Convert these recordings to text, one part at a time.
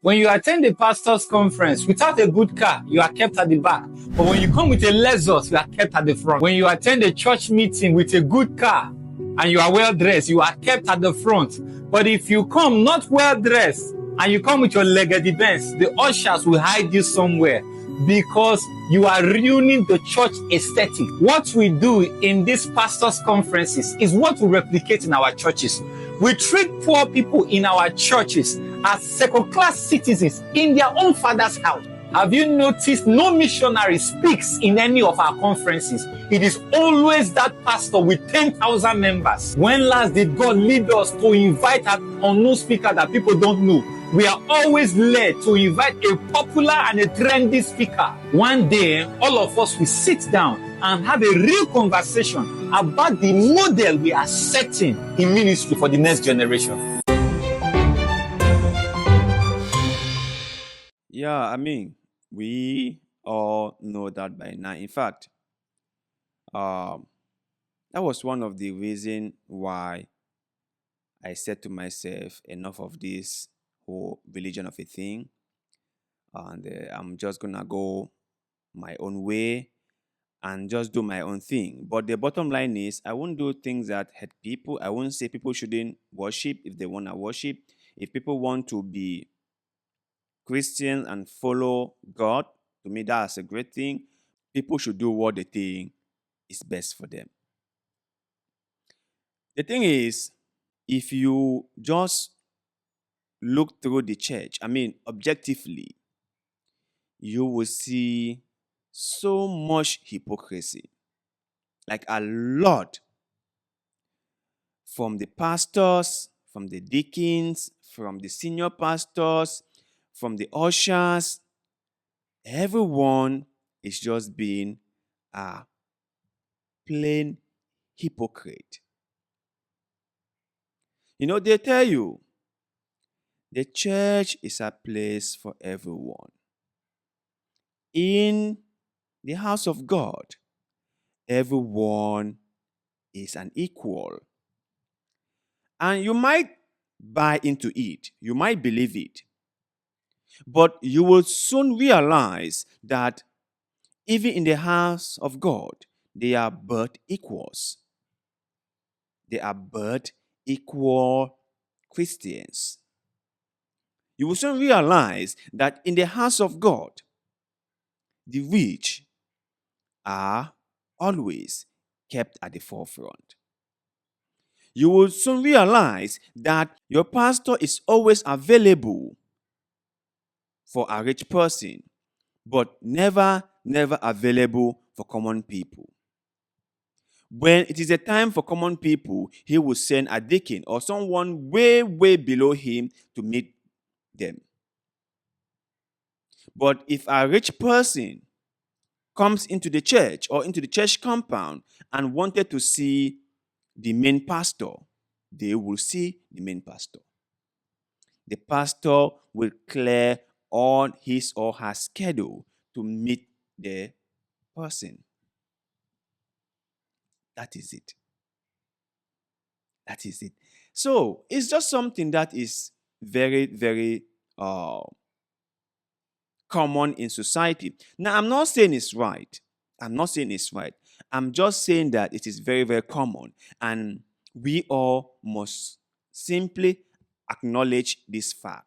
When you attend a pastor's conference without a good car, you are kept at the back. But when you come with a Lexus, you are kept at the front. When you attend a church meeting with a good car and you are well dressed, you are kept at the front. But if you come not well dressed and you come with your leggedy Benz, the ushers will hide you somewhere because you are ruining the church aesthetic. What we do in these pastors' conferences is what we replicate in our churches. We treat poor people in our churches as second-class citizens in their own father's house. Have you noticed no missionary speaks in any of our conferences? It is always that pastor with 10,000 members. When last did God lead us to invite an unknown speaker that people don't know? We are always led to invite a popular and a trendy speaker. One day, all of us will sit down and have a real conversation about the model we are setting in ministry for the next generation. Yeah, we all know that by now. In fact, um, that was one of the reasons why I said to myself, enough of this whole religion of a thing, and I'm just gonna go my own way and just do my own thing. But the bottom line is, I won't do things that hurt people. I won't say people shouldn't worship if they wanna worship. If people want to be Christian and follow God, to me that's a great thing. People should do what they think is best for them. The thing is, if you just look through the church, objectively, you will see so much hypocrisy. Like a lot from the pastors, from the deacons, from the senior pastors, from the ushers. Everyone is just being a plain hypocrite. You know, they tell you the church is a place for everyone. In the house of God, everyone is an equal. And you might buy into it, you might believe it, but you will soon realize that even in the house of God, they are but equals. They are but equal Christians. You will soon realize that in the house of God, the rich are always kept at the forefront. You will soon realize that your pastor is always available for a rich person, but never available for common people. When it is a time for common people, he will send a deacon or someone way below him to meet them. But if a rich person comes into the church or into the church compound and wanted to see the main pastor, they will see the main pastor. The pastor will clear all his or her schedule to meet the person. That is it. That is it. So it's just something that is very common in society. Now, I'm not saying it's right. I'm not saying it's right. I'm just saying that it is very common. And we all must simply acknowledge this fact.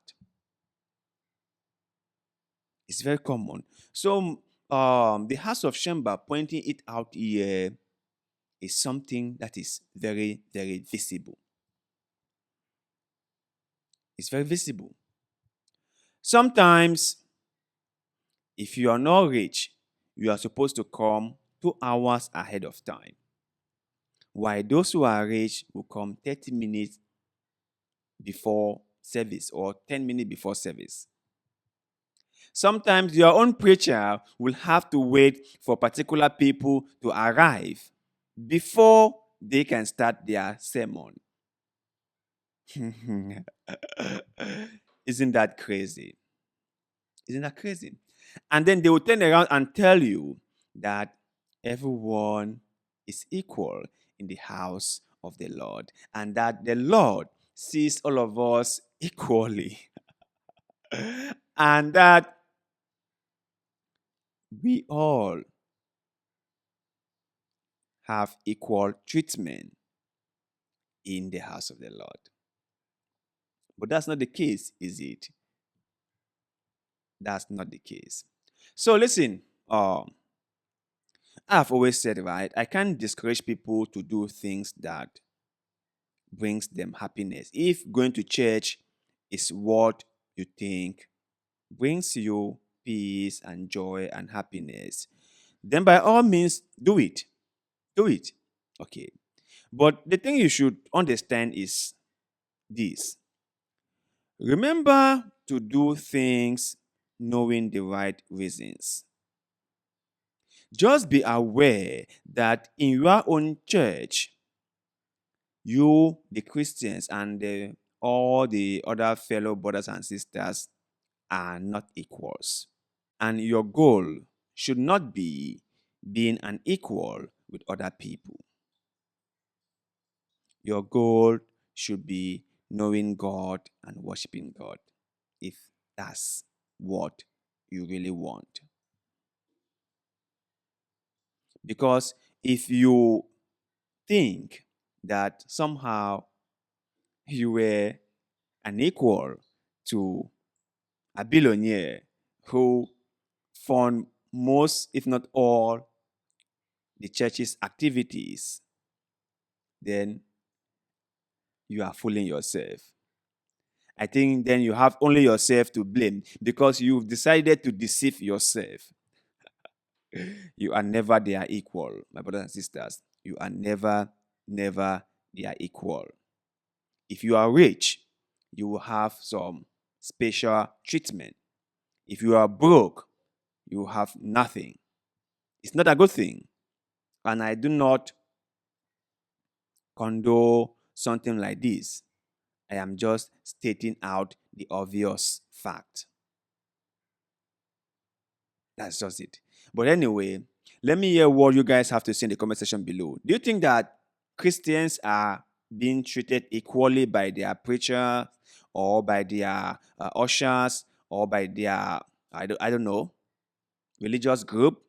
It's very common. So, the house of Shamba pointing it out here is something that is very visible. It's very visible. Sometimes, if you are not rich, you are supposed to come 2 hours ahead of time. While those who are rich will come 30 minutes before service or 10 minutes before service. Sometimes your own preacher will have to wait for particular people to arrive before they can start their sermon. Isn't that crazy? Isn't that crazy? And then they will turn around and tell you that everyone is equal in the house of the Lord and that the Lord sees all of us equally. And that we all have equal treatment in the house of the Lord. But that's not the case, is it? That's not the case. So listen, I've always said, right, I can't discourage people to do things that brings them happiness. If going to church is what you think brings you peace and joy and happiness, then by all means do it. Do it. Okay. But the thing you should understand is this. Remember to do things knowing the right reasons. Just be aware that in your own church, you, the Christians, and all the other fellow brothers and sisters are not equals. And your goal should not be being an equal with other people. Your goal should be knowing God and worshiping God, if that's what you really want. Because if you think that somehow you were an equal to a billionaire who fund most, if not all, the church's activities, then you are fooling yourself. I think then you have only yourself to blame because you've decided to deceive yourself. You are never their equal, my brothers and sisters. You are never, never their equal. If you are rich, you will have some special treatment. If you are broke, you will have nothing. It's not a good thing. And I do not condone something like this. I am just stating out the obvious fact. That's just it. But anyway, let me hear what you guys have to say in the comment section below. Do you think that Christians are being treated equally by their preacher or by their ushers or by their, I don't know, religious group?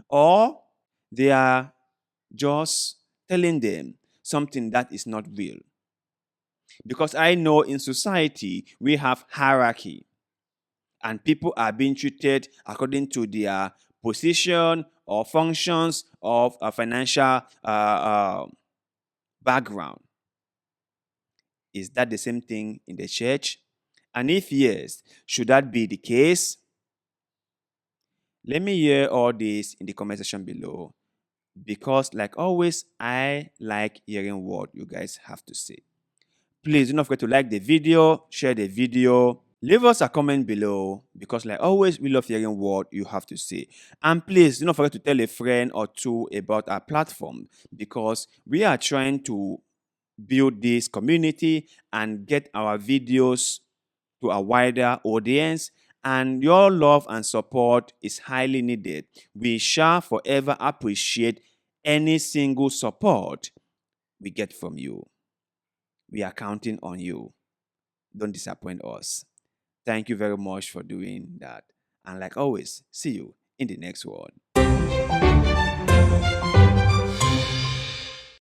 Or they are just telling them something that is not real? Because I know in society we have hierarchy and people are being treated according to their position or functions of a financial background. Is that the same thing in the church? And if yes, should that be the case? Let me hear all this in the comment section below because, like always, I like hearing what you guys have to say. Please do not forget to like the video, share the video, leave us a comment below because, like always, we love hearing what you have to say. And please do not forget to tell a friend or two about our platform because we are trying to build this community and get our videos to a wider audience. And your love and support is highly needed. We shall forever appreciate any single support we get from you. We are counting on you. Don't disappoint us. Thank you very much for doing that. And like always, see you in the next one.